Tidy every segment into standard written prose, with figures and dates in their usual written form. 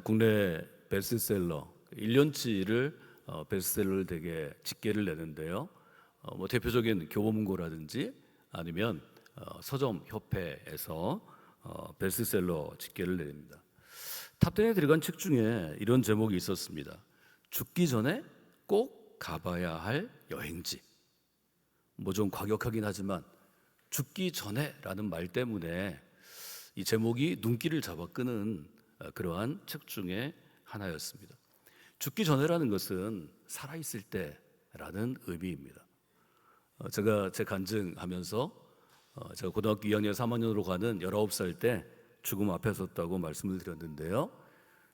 국내 베스트셀러 1년치를 베스트셀러를 되게 집계를 내는데요. 뭐 대표적인 교보문고라든지 아니면 서점 협회에서 베스트셀러 집계를 내립니다. 탑10에 들어간 책 중에 이런 제목이 있었습니다. 죽기 전에 꼭 가봐야 할 여행지. 뭐 좀 과격하긴 하지만 죽기 전에라는 말 때문에 이 제목이 눈길을 잡아 끄는 그러한 책 중에 하나였습니다. 죽기 전에라는 것은 살아있을 때라는 의미입니다. 제가 제 간증하면서 제가 고등학교 2학년 3학년으로 가는 19살 때 죽음 앞에 섰다고 말씀을 드렸는데요.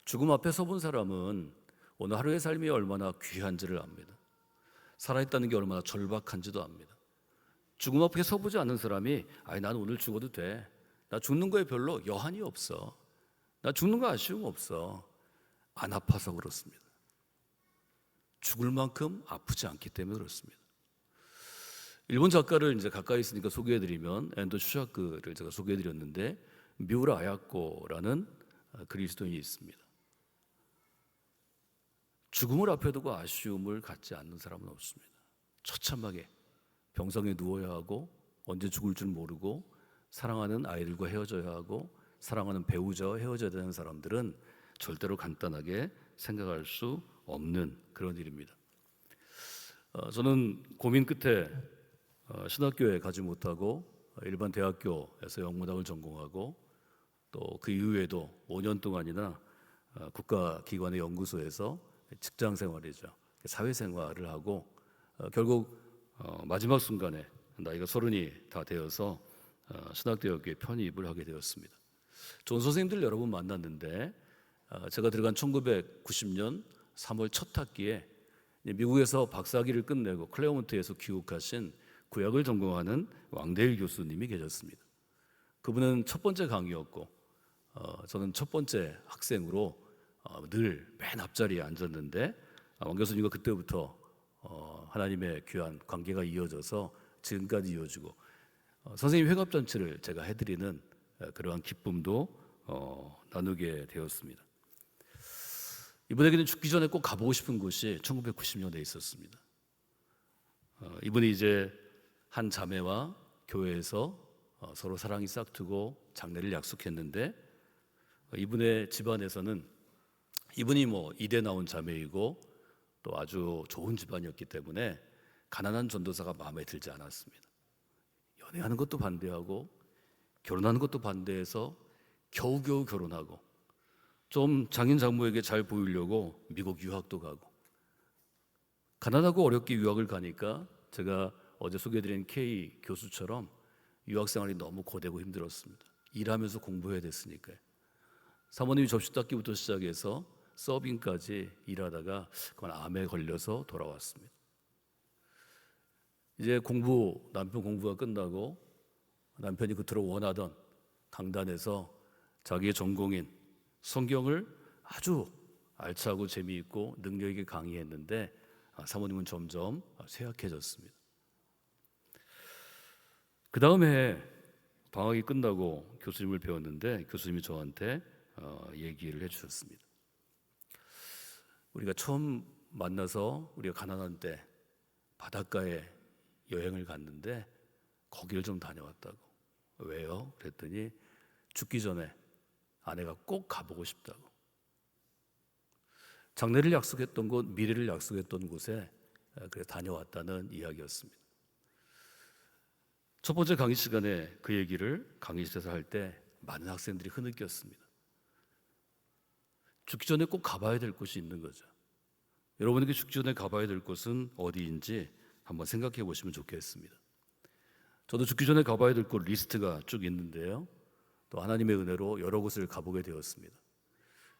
죽음 앞에 서본 사람은 오늘 하루의 삶이 얼마나 귀한지를 압니다. 살아있다는 게 얼마나 절박한지도 압니다. 죽음 앞에 서보지 않는 사람이 난 오늘 죽어도 돼. 나 죽는 거에 별로 여한이 없어. 나 죽는 거 아쉬움 없어. 안 아파서 그렇습니다. 죽을 만큼 아프지 않기 때문에 그렇습니다. 일본 작가를 이제 가까이 있으니까 소개해드리면 엔도 슈샤크를 제가 소개해드렸는데 미우라 아야코라는 그리스도인이 있습니다. 죽음을 앞에 두고 아쉬움을 갖지 않는 사람은 없습니다. 처참하게 병상에 누워야 하고 언제 죽을 줄 모르고 사랑하는 아이들과 헤어져야 하고 사랑하는 배우자와 헤어져야 되는 사람들은 절대로 간단하게 생각할 수 없는 그런 일입니다. 저는 고민 끝에 신학교에 가지 못하고 일반 대학교에서 영문학을 전공하고 또 그 이후에도 5년 동안이나 국가기관의 연구소에서 직장 생활이죠. 사회생활을 하고 결국 마지막 순간에 나이가 30이 다 되어서 신학대학교에 편입을 하게 되었습니다. 좋은 선생님들 여러 분 만났는데 제가 들어간 1990년 3월 첫 학기에 미국에서 박사학위를 끝내고 클레어몬트에서 귀국하신 구약을 전공하는 왕대일 교수님이 계셨습니다. 그분은 첫 번째 강의였고 저는 첫 번째 학생으로 늘 맨 앞자리에 앉았는데 왕 교수님과 그때부터 하나님의 귀한 관계가 이어져서 지금까지 이어지고 선생님 회갑잔치를 제가 해드리는 그러한 기쁨도 나누게 되었습니다. 이분에게는 죽기 전에 꼭 가보고 싶은 곳이 1990년에 있었습니다. 이분이 이제 한 자매와 교회에서 서로 사랑이 싹트고 장례를 약속했는데 이분의 집안에서는 이분이 이대 나온 자매이고 또 아주 좋은 집안이었기 때문에 가난한 전도사가 마음에 들지 않았습니다. 연애하는 것도 반대하고 결혼하는 것도 반대해서 겨우겨우 결혼하고 좀 장인 장모에게 잘 보이려고 미국 유학도 가고 가난하고 어렵게 유학을 가니까 제가 어제 소개해드린 K 교수처럼 유학생활이 너무 고되고 힘들었습니다. 일하면서 공부해야 됐으니까요. 사모님이 접시 닦기부터 시작해서 서빙까지 일하다가 그만 암에 걸려서 돌아왔습니다. 이제 남편 공부가 끝나고 남편이 그토록 원하던 강단에서 자기의 전공인 성경을 아주 알차고 재미있고 능력 있게 강의했는데 사모님은 점점 쇠약해졌습니다. 그 다음에 방학이 끝나고 교수님을 배웠는데 교수님이 저한테 얘기를 해주셨습니다. 우리가 처음 만나서 우리가 가난한 때 바닷가에 여행을 갔는데 거기를 좀 다녀왔다고. 왜요? 그랬더니 죽기 전에 아내가 꼭 가보고 싶다고. 장래를 약속했던 곳, 미래를 약속했던 곳에 그래서 다녀왔다는 이야기였습니다. 첫 번째 강의 시간에 그 얘기를 강의실에서 할 때 많은 학생들이 흐느꼈습니다. 죽기 전에 꼭 가봐야 될 곳이 있는 거죠. 여러분에게 죽기 전에 가봐야 될 곳은 어디인지 한번 생각해 보시면 좋겠습니다. 저도 죽기 전에 가봐야 될 곳 리스트가 쭉 있는데요. 또 하나님의 은혜로 여러 곳을 가보게 되었습니다.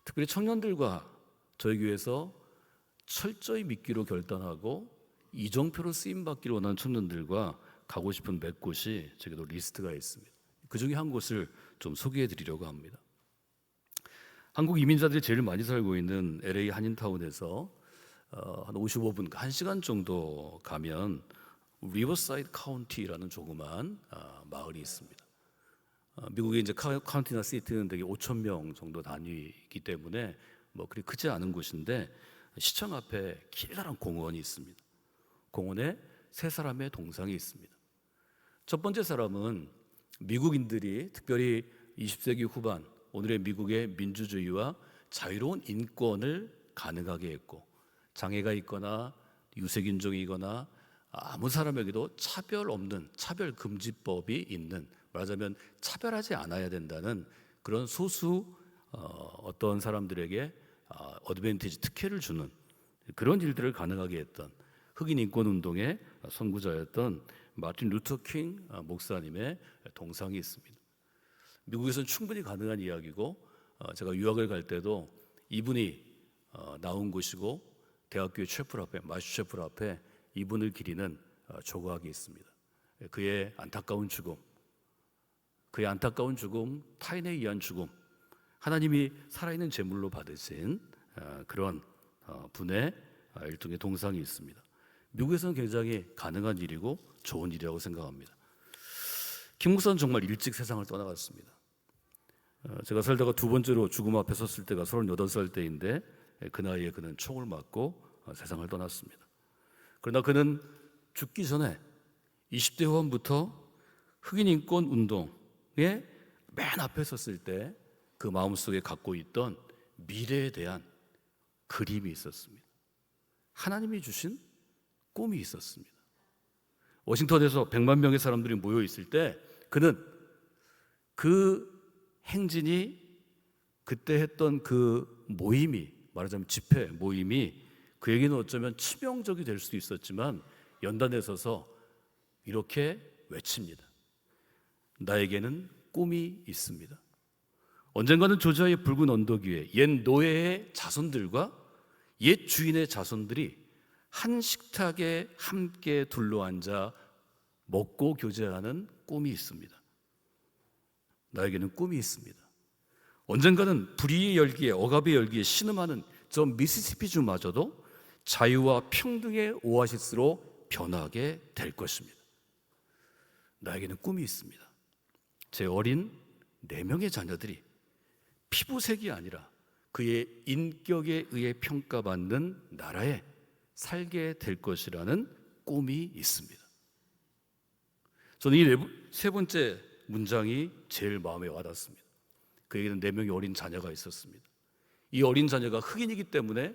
특별히 청년들과 저희 교회에서 철저히 믿기로 결단하고 이정표로 쓰임받기를 원하는 청년들과 가고 싶은 몇 곳이 제게도 리스트가 있습니다. 그 중에 한 곳을 좀 소개해 드리려고 합니다. 한국 이민자들이 제일 많이 살고 있는 LA 한인타운에서 한 55분, 1시간 정도 가면 리버사이드 카운티라는 조그만 마을이 있습니다. 미국의 이제 카운티나 시티는 되게 5천 명 정도 단위이기 때문에 뭐 그리 크지 않은 곳인데 시청 앞에 길다란 공원이 있습니다. 공원에 세 사람의 동상이 있습니다. 첫 번째 사람은 미국인들이 특별히 20세기 후반 오늘의 미국의 민주주의와 자유로운 인권을 가능하게 했고, 장애가 있거나 유색인종이거나 아무 사람에게도 차별 없는 차별금지법이 있는, 말하자면 차별하지 않아야 된다는 그런 소수 어떤 사람들에게 어드밴티지, 특혜를 주는 그런 일들을 가능하게 했던 흑인 인권 운동의 선구자였던 마틴 루터 킹 목사님의 동상이 있습니다. 미국에서는 충분히 가능한 이야기고, 제가 유학을 갈 때도 이분이 나온 곳이고 대학교의 채플 앞에, 마슈채플 앞에 이분을 기리는 조각이 있습니다. 그의 안타까운 죽음, 타인에 의한 죽음, 하나님이 살아있는 제물로 받으신 그런 분의 일종의 동상이 있습니다. 미국에서는 굉장히 가능한 일이고 좋은 일이라고 생각합니다. 김 목사는 정말 일찍 세상을 떠나갔습니다. 제가 살다가 두 번째로 죽음 앞에 섰을 때가 38살 때인데, 그 나이에 그는 총을 맞고 세상을 떠났습니다. 그러나 그는 죽기 전에 20대 후반부터 흑인 인권 운동의 맨 앞에 섰을 때 그 마음속에 갖고 있던 미래에 대한 그림이 있었습니다. 하나님이 주신 꿈이 있었습니다. 워싱턴에서 100만 명의 사람들이 모여 있을 때 그는 그 행진이, 그때 했던 그 모임이, 말하자면 집회 모임이 그에게는 어쩌면 치명적이 될 수도 있었지만 연단에 서서 이렇게 외칩니다. 나에게는 꿈이 있습니다. 언젠가는 조지아의 붉은 언덕 위에 옛 노예의 자손들과 옛 주인의 자손들이 한 식탁에 함께 둘러앉아 먹고 교제하는 꿈이 있습니다. 나에게는 꿈이 있습니다. 언젠가는 불의의 열기에, 억압의 열기에 신음하는 저 미시시피주마저도 자유와 평등의 오아시스로 변하게 될 것입니다. 나에게는 꿈이 있습니다. 제 어린 4명의 자녀들이 피부색이 아니라 그의 인격에 의해 평가받는 나라에 살게 될 것이라는 꿈이 있습니다. 저는 이 세 번째 문장이 제일 마음에 와닿습니다. 그에게는 4명의 어린 자녀가 있었습니다. 이 어린 자녀가 흑인이기 때문에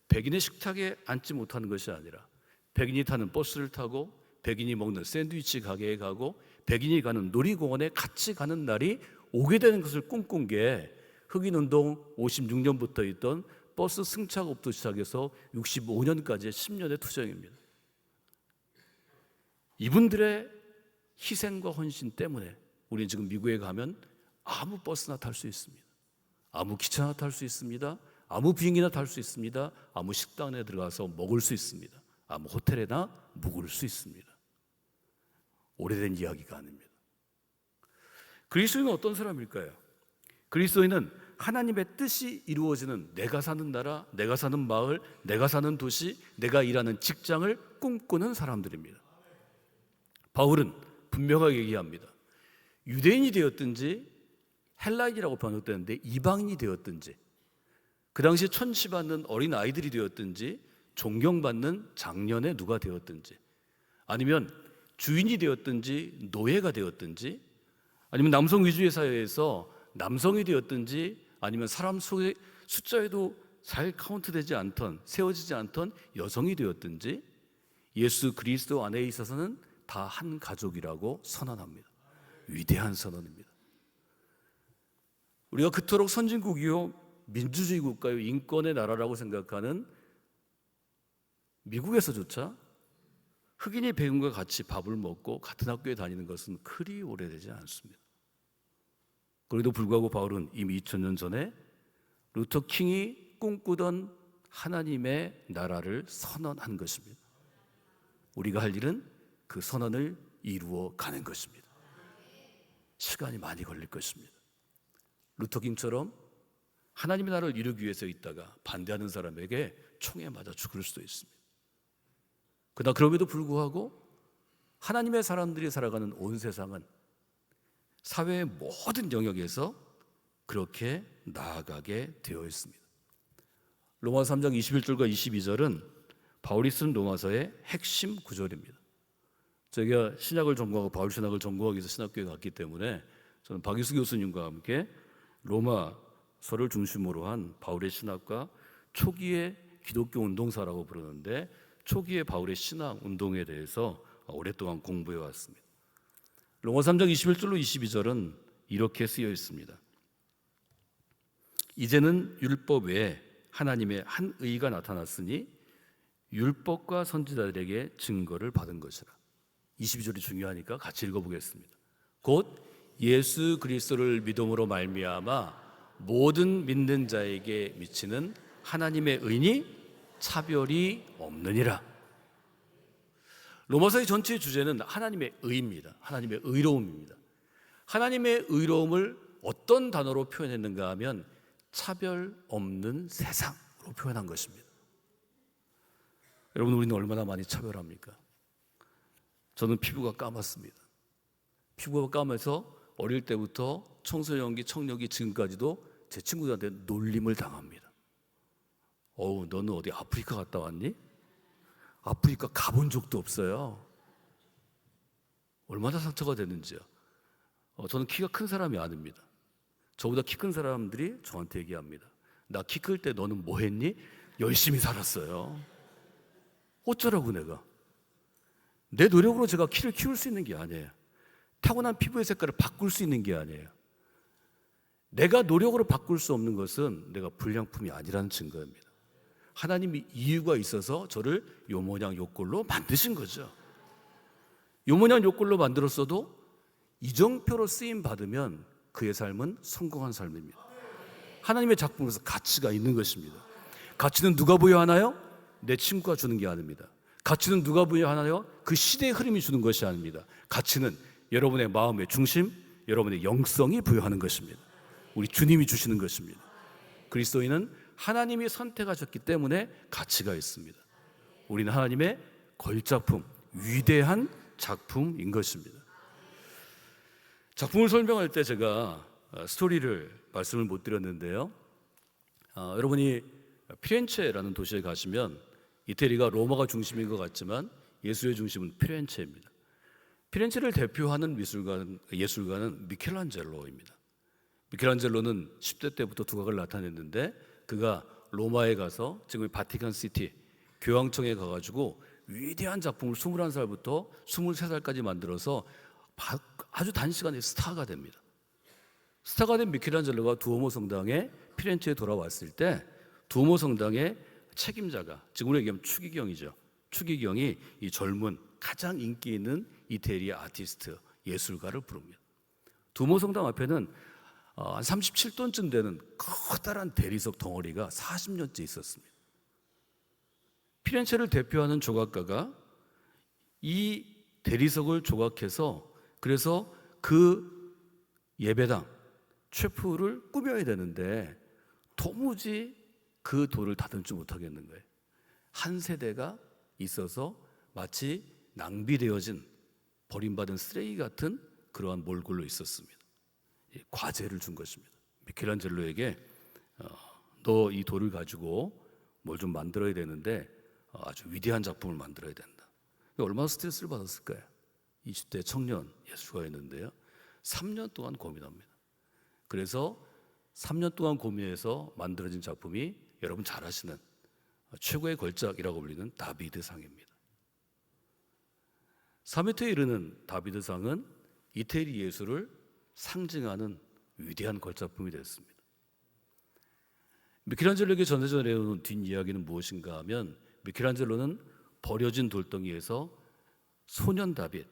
백인의 식탁에 앉지 못하는 것이 아니라 백인이 타는 버스를 타고, 백인이 먹는 샌드위치 가게에 가고, 백인이 가는 놀이공원에 같이 가는 날이 오게 되는 것을 꿈꾼 게 흑인운동 56년부터 있던 버스 승차업부터 시작해서 65년까지의 10년의 투쟁입니다. 이분들의 희생과 헌신 때문에 우리는 지금 미국에 가면 아무 버스나 탈 수 있습니다. 아무 기차나 탈 수 있습니다. 아무 비행기나 탈 수 있습니다. 아무 식당에 들어가서 먹을 수 있습니다. 아무 호텔에나 묵을 수 있습니다. 오래된 이야기가 아닙니다. 그리스도인은 어떤 사람일까요? 그리스도인은 하나님의 뜻이 이루어지는, 내가 사는 나라, 내가 사는 마을, 내가 사는 도시, 내가 일하는 직장을 꿈꾸는 사람들입니다. 바울은 분명하게 얘기합니다. 유대인이 되었든지 헬라인이라고 번역되는데 이방인이 되었든지, 그 당시에 천시받는 어린 아이들이 되었든지, 존경받는 장년의 누가 되었든지, 아니면 주인이 되었든지 노예가 되었든지, 아니면 남성 위주의 사회에서 남성이 되었든지, 아니면 사람 속의 숫자에도 잘 카운트되지 않던, 세워지지 않던 여성이 되었든지, 예수 그리스도 안에 있어서는 다 한 가족이라고 선언합니다. 위대한 선언입니다. 우리가 그토록 선진국이요, 민주주의 국가요, 인권의 나라라고 생각하는 미국에서조차 흑인이 백인과 같이 밥을 먹고 같은 학교에 다니는 것은 그리 오래되지 않습니다. 그래도 불구하고 바울은 이미 2000년 전에 루터 킹이 꿈꾸던 하나님의 나라를 선언한 것입니다. 우리가 할 일은 그 선언을 이루어 가는 것입니다. 시간이 많이 걸릴 것입니다. 루터 킹처럼 하나님의 나라를 이루기 위해서 있다가 반대하는 사람에게 총에 맞아 죽을 수도 있습니다. 그러나 그럼에도 불구하고 하나님의 사람들이 살아가는 온 세상은 사회의 모든 영역에서 그렇게 나아가게 되어 있습니다. 로마서 3장 21절과 22절은 바울이 쓴 로마서의 핵심 구절입니다. 제가 신약을 전공하고 바울 신학을 전공하기 위해서 신학교에 갔기 때문에 저는 박유수 교수님과 함께 로마서를 중심으로 한 바울의 신학과 초기의 기독교 운동사라고 부르는데 초기의 바울의 신학 운동에 대해서 오랫동안 공부해 왔습니다. 로마 3장 21절로 22절은 이렇게 쓰여 있습니다. 이제는 율법 외에 하나님의 한 의가 나타났으니 율법과 선지자들에게 증거를 받은 것이라. 22절이 중요하니까 같이 읽어보겠습니다. 곧 예수 그리스도를 믿음으로 말미암아 모든 믿는 자에게 미치는 하나님의 의니 차별이 없느니라. 로마서의 전체의 주제는 하나님의 의입니다. 하나님의 의로움입니다. 하나님의 의로움을 어떤 단어로 표현했는가 하면 차별 없는 세상으로 표현한 것입니다. 여러분, 우리는 얼마나 많이 차별합니까? 저는 피부가 까맣습니다. 피부가 까매서 어릴 때부터 청소년기, 청년기 지금까지도 제 친구들한테 놀림을 당합니다. 어우, 너는 어디 아프리카 갔다 왔니? 아프리카 가본 적도 없어요. 얼마나 상처가 되는지요. 저는 키가 큰 사람이 아닙니다. 저보다 키 큰 사람들이 저한테 얘기합니다. 나 키 클 때 너는 뭐 했니? 열심히 살았어요. 어쩌라고 내가. 내 노력으로 제가 키를 키울 수 있는 게 아니에요. 타고난 피부의 색깔을 바꿀 수 있는 게 아니에요. 내가 노력으로 바꿀 수 없는 것은 내가 불량품이 아니라는 증거입니다. 하나님이 이유가 있어서 저를 요 모양 요 꼴로 만드신 거죠. 요 모양 요 꼴로 만들었어도 이정표로 쓰임 받으면 그의 삶은 성공한 삶입니다. 하나님의 작품에서 가치가 있는 것입니다. 가치는 누가 부여하나요? 내 친구가 주는 게 아닙니다. 가치는 누가 부여하나요? 그 시대의 흐름이 주는 것이 아닙니다. 가치는 여러분의 마음의 중심, 여러분의 영성이 부여하는 것입니다. 우리 주님이 주시는 것입니다. 그리스도인은 하나님이 선택하셨기 때문에 가치가 있습니다. 우리는 하나님의 걸작품, 위대한 작품인 것입니다. 작품을 설명할 때 제가 스토리를 말씀을 못 드렸는데요. 여러분이 피렌체라는 도시에 가시면 이태리가 로마가 중심인 것 같지만 예술의 중심은 피렌체입니다. 피렌체를 대표하는 예술가는 미켈란젤로입니다. 미켈란젤로는 10대 때부터 두각을 나타냈는데 그가 로마에 가서 지금 바티칸 시티 교황청에 가가지고 위대한 작품을 21살부터 23살까지 만들어서 아주 단시간에 스타가 됩니다. 스타가 된 미켈란젤로가 두오모 성당에 피렌체에 돌아왔을 때 두오모 성당의 책임자가 지금 우리가 얘기하면 추기경이죠. 추기경이 이 젊은 가장 인기 있는 이태리 아티스트 예술가를 부릅니다. 두오모 성당 앞에는 한 37톤쯤 되는 커다란 대리석 덩어리가 40년째 있었습니다. 피렌체를 대표하는 조각가가 이 대리석을 조각해서 그래서 그 예배당 최프를 꾸며야 되는데 도무지 그 돌을 다듬지 못하겠는 거예요. 한 세대가 있어서 마치 낭비되어진 버림받은 쓰레기 같은 그러한 몰골로 있었습니다. 과제를 준 것입니다. 미켈란젤로에게 너 이 돌을 가지고 뭘 좀 만들어야 되는데 아주 위대한 작품을 만들어야 된다. 얼마나 스트레스를 받았을까요? 20대 청년 예술가였는데요. 3년 동안 고민합니다. 그래서 3년 동안 고민해서 만들어진 작품이 여러분 잘 아시는 최고의 걸작이라고 불리는 다비드상입니다. 3m에 이르는 다비드상은 이태리 예술을 상징하는 위대한 걸작품이 됐습니다. 미켈란젤로에게 전해져 내려온 뒷이야기는 무엇인가 하면 미켈란젤로는 버려진 돌덩이에서 소년 다윗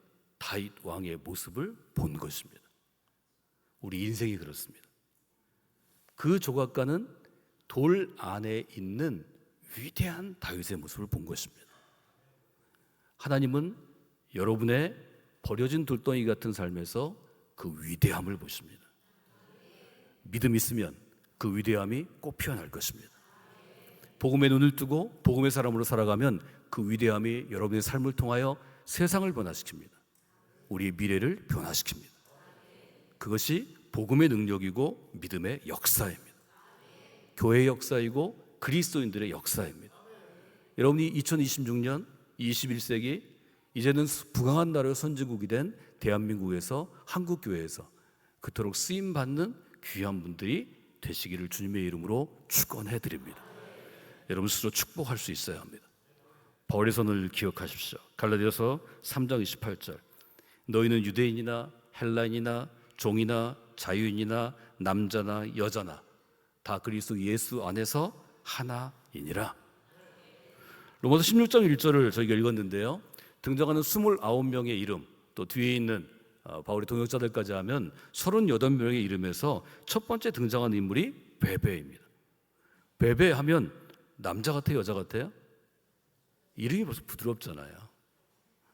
왕의 모습을 본 것입니다. 우리 인생이 그렇습니다. 그 조각가는 돌 안에 있는 위대한 다윗의 모습을 본 것입니다. 하나님은 여러분의 버려진 돌덩이 같은 삶에서 그 위대함을 보십니다. 믿음 있으면 그 위대함이 꼭 피어날 것입니다. 복음의 눈을 뜨고 복음의 사람으로 살아가면 그 위대함이 여러분의 삶을 통하여 세상을 변화시킵니다. 우리의 미래를 변화시킵니다. 그것이 복음의 능력이고 믿음의 역사입니다. 교회의 역사이고 그리스도인들의 역사입니다. 여러분이 2026년 21세기 이제는 부강한 나라의 선진국이 된 대한민국에서 한국교회에서 그토록 쓰임받는 귀한 분들이 되시기를 주님의 이름으로 축원해 드립니다. 여러분 스스로 축복할 수 있어야 합니다. 바울의 선을 기억하십시오. 갈라디아서 3장 28절 너희는 유대인이나 헬라인이나 종이나 자유인이나 남자나 여자나 다 그리스도 예수 안에서 하나이니라. 로마서 16장 1절을 저희가 읽었는데요. 등장하는 29명의 이름 또 뒤에 있는 바울의 동역자들까지 하면 38명의 이름에서 첫 번째 등장하는 인물이 베베입니다. 베베 하면 남자 같아요, 여자 같아요? 이름이 벌써 부드럽잖아요.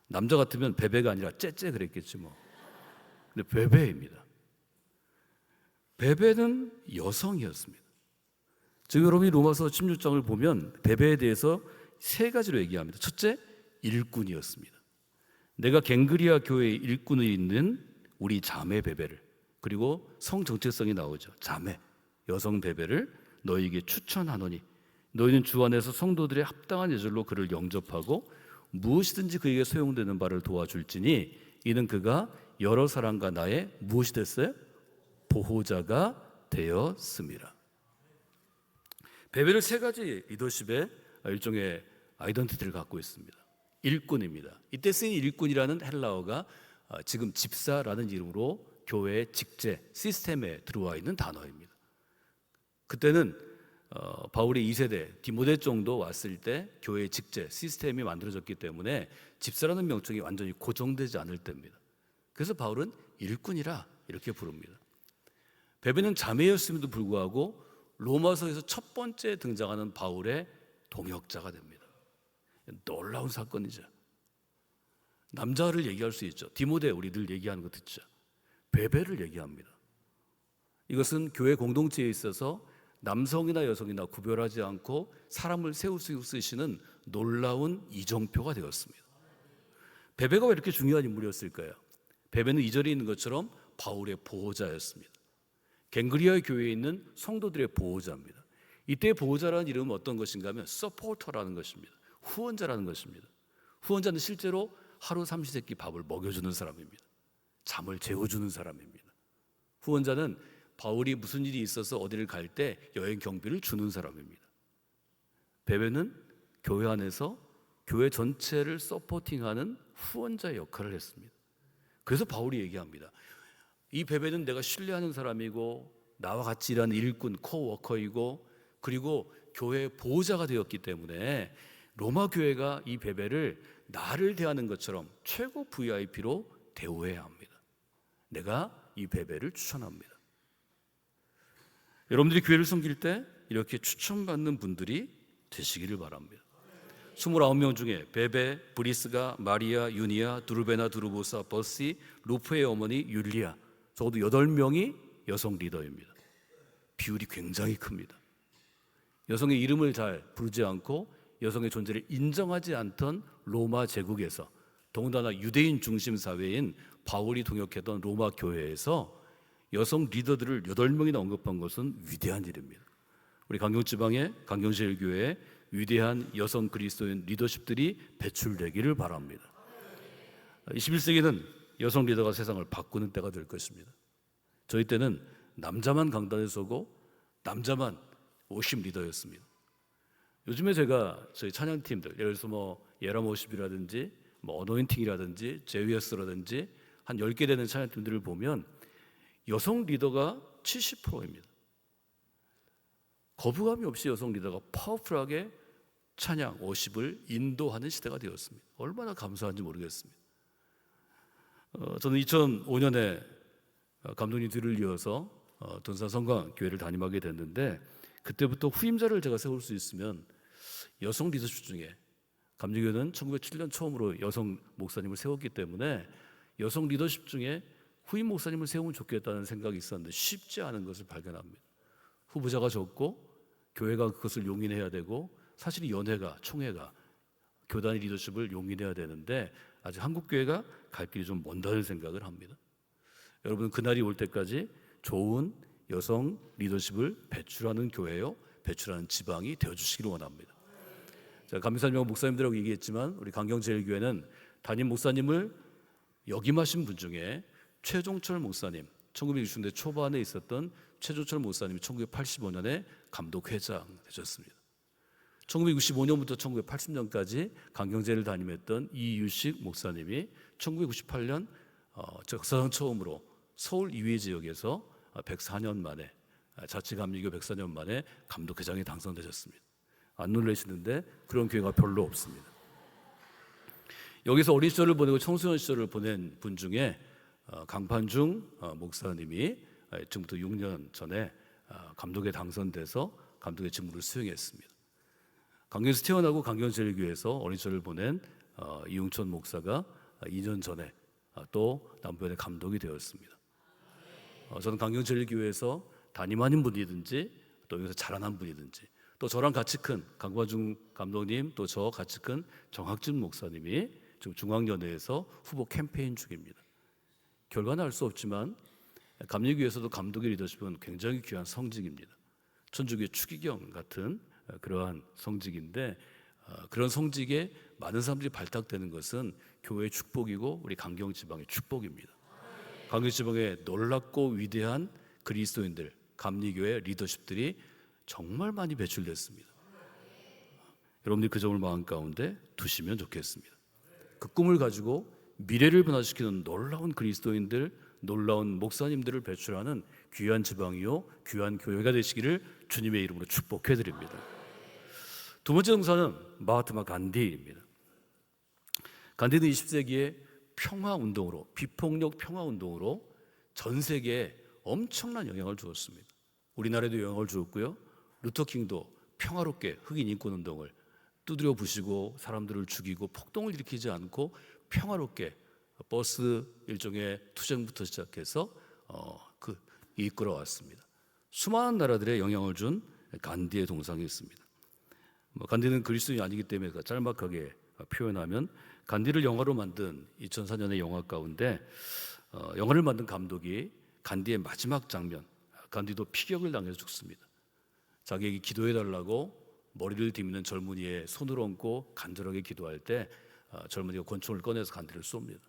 남자 같으면 베베가 아니라 째째 그랬겠지 뭐. 근데 베베입니다. 베베는 여성이었습니다. 지금 여러분이 로마서 16장을 보면 베베에 대해서 세 가지로 얘기합니다. 첫째, 일꾼이었습니다. 내가 갱그리아 교회의 일꾼이 있는 우리 자매 베베를, 그리고 성 정체성이 나오죠. 자매, 여성 베베를 너희에게 추천하노니 너희는 주 안에서 성도들의 합당한 예절로 그를 영접하고 무엇이든지 그에게 소용되는 바를 도와줄지니 이는 그가 여러 사람과 나의 무엇이 됐어요? 보호자가 되었습니다. 베베는 세 가지 리더십의 일종의 아이덴티티를 갖고 있습니다. 일꾼입니다. 이때 쓰인 일꾼이라는 헬라어가 지금 집사라는 이름으로 교회의 직제 시스템에 들어와 있는 단어입니다. 그때는 바울의 2세대 디모데 정도 왔을 때 교회의 직제 시스템이 만들어졌기 때문에 집사라는 명칭이 완전히 고정되지 않을 때입니다. 그래서 바울은 일꾼이라 이렇게 부릅니다. 베베는 자매였음에도 불구하고 로마서에서 첫 번째 등장하는 바울의 동역자가 됩니다. 놀라운 사건이죠. 남자를 얘기할 수 있죠. 디모데 우리 늘 얘기하는 거 듣죠. 베베를 얘기합니다. 이것은 교회 공동체에 있어서 남성이나 여성이나 구별하지 않고 사람을 세울 수 쓰시는 놀라운 이정표가 되었습니다. 베베가 왜 이렇게 중요한 인물이었을까요? 베베는 이 절에 있는 것처럼 바울의 보호자였습니다. 갱그리아 교회에 있는 성도들의 보호자입니다. 이때의 보호자라는 이름은 어떤 것인가 하면 서포터라는 것입니다. 후원자라는 것입니다. 후원자는 실제로 하루 삼시세끼 밥을 먹여주는 사람입니다. 잠을 재워주는 사람입니다. 후원자는 바울이 무슨 일이 있어서 어디를 갈 때 여행 경비를 주는 사람입니다. 베베는 교회 안에서 교회 전체를 서포팅하는 후원자의 역할을 했습니다. 그래서 바울이 얘기합니다. 이 베베는 내가 신뢰하는 사람이고 나와 같이 일하는 일꾼, 코워커이고 그리고 교회의 보호자가 되었기 때문에 로마 교회가 이 베베를 나를 대하는 것처럼 최고 VIP로 대우해야 합니다. 내가 이 베베를 추천합니다. 여러분들이 교회를 섬길 때 이렇게 추천받는 분들이 되시기를 바랍니다. 29명 중에 베베, 브리스가, 마리아, 유니아, 두르베나, 두르보사, 버시, 루프의 어머니 율리아 적어도 8명이 여성 리더입니다. 비율이 굉장히 큽니다. 여성의 이름을 잘 부르지 않고 여성의 존재를 인정하지 않던 로마 제국에서 더군다나 유대인 중심 사회인 바울이 동역했던 로마 교회에서 여성 리더들을 8명이나 언급한 것은 위대한 일입니다. 우리 강경지방의 강경제일교회에 위대한 여성 그리스도인 리더십들이 배출되기를 바랍니다. 21세기는 여성 리더가 세상을 바꾸는 때가 될 것입니다. 저희 때는 남자만 강단에 서고 남자만 오십 리더였습니다. 요즘에 제가 저희 찬양팀들 예를 들어서 뭐 예라모십이라든지 뭐 어노인팅이라든지 제위어스라든지 한 10개 되는 찬양팀들을 보면 여성 리더가 70%입니다. 거부감이 없이 여성 리더가 파워풀하게 찬양, 워십을 인도하는 시대가 되었습니다. 얼마나 감사한지 모르겠습니다. 저는 2005년에 감독님 뒤를 이어서 돈산 성광교회를 담임하게 됐는데 그때부터 후임자를 제가 세울 수 있으면 여성 리더십 중에 감리교회는 1907년 처음으로 여성 목사님을 세웠기 때문에 여성 리더십 중에 후임 목사님을 세우면 좋겠다는 생각이 있었는데 쉽지 않은 것을 발견합니다. 후보자가 적고 교회가 그것을 용인해야 되고 사실 연회가 총회가 교단의 리더십을 용인해야 되는데 아직 한국교회가 갈 길이 좀 먼다는 생각을 합니다. 여러분 그날이 올 때까지 좋은 여성 리더십을 배출하는 교회요, 배출하는 지방이 되어주시기를 원합니다. 제가 감리산명 목사님들하고 얘기했지만 우리 강경제일교회는 담임 목사님을 역임하신 분 중에 최종철 목사님, 1960년대 초반에 있었던 최종철 목사님이 1985년에 감독회장 되셨습니다. 1965년부터 1980년까지 강경제를 담임했던 이유식 목사님이 1998년 역사상 처음으로 서울 이회 지역에서 104년 만에 자치감리교 104년 만에 감독회장에 당선되셨습니다. 안 놀라시는데 그런 교회가 별로 없습니다. 여기서 어린 시절을 보내고 청소년 시절을 보낸 분 중에 강판중 목사님이 지금부터 6년 전에 감독에 당선돼서 감독의 직무를 수행했습니다. 강경에서 태어나고 강경제일교회에서 어린 시절을 보낸 이용천 목사가 2년 전에 또 남부연의 감독이 되었습니다. 저는 강경제일교회에서 담임하는 분이든지 또 여기서 자라난 분이든지 또 저랑 같이 큰 강관중 감독님 또 저 같이 큰 정학진 목사님이 지금 중앙연회에서 후보 캠페인 중입니다. 결과는 알 수 없지만 감리교회에서도 감독의 리더십은 굉장히 귀한 성직입니다. 천주교의 추기경 같은 그러한 성직인데 그런 성직에 많은 사람들이 발탁되는 것은 교회의 축복이고 우리 강경지방의 축복입니다. 강경지방에 놀랍고 위대한 그리스도인들, 감리교회 리더십들이 정말 많이 배출됐습니다. 여러분들이 그 점을 마음 가운데 두시면 좋겠습니다. 그 꿈을 가지고 미래를 변화시키는 놀라운 그리스도인들, 놀라운 목사님들을 배출하는 귀한 지방이요 귀한 교회가 되시기를 주님의 이름으로 축복해드립니다. 두 번째 동사는 마하트마 간디입니다. 간디는 20세기에 평화운동으로, 비폭력 평화운동으로 전 세계에 엄청난 영향을 주었습니다. 우리나라에도 영향을 주었고요, 루터킹도 평화롭게 흑인 인권운동을 두드려 부시고 사람들을 죽이고 폭동을 일으키지 않고 평화롭게 버스 일종의 투쟁부터 시작해서 이끌어왔습니다. 수많은 나라들의 영향을 준 간디의 동상이 있습니다. 간디는 그리스도인이 아니기 때문에 짤막하게 표현하면 간디를 영화로 만든 2004년의 영화 가운데 영화를 만든 감독이 간디의 마지막 장면, 간디도 피격을 당해서 죽습니다. 자기에게 기도해달라고 머리를 디미는 젊은이의 손을 얹고 간절하게 기도할 때 젊은이가 권총을 꺼내서 간디를 쏩니다.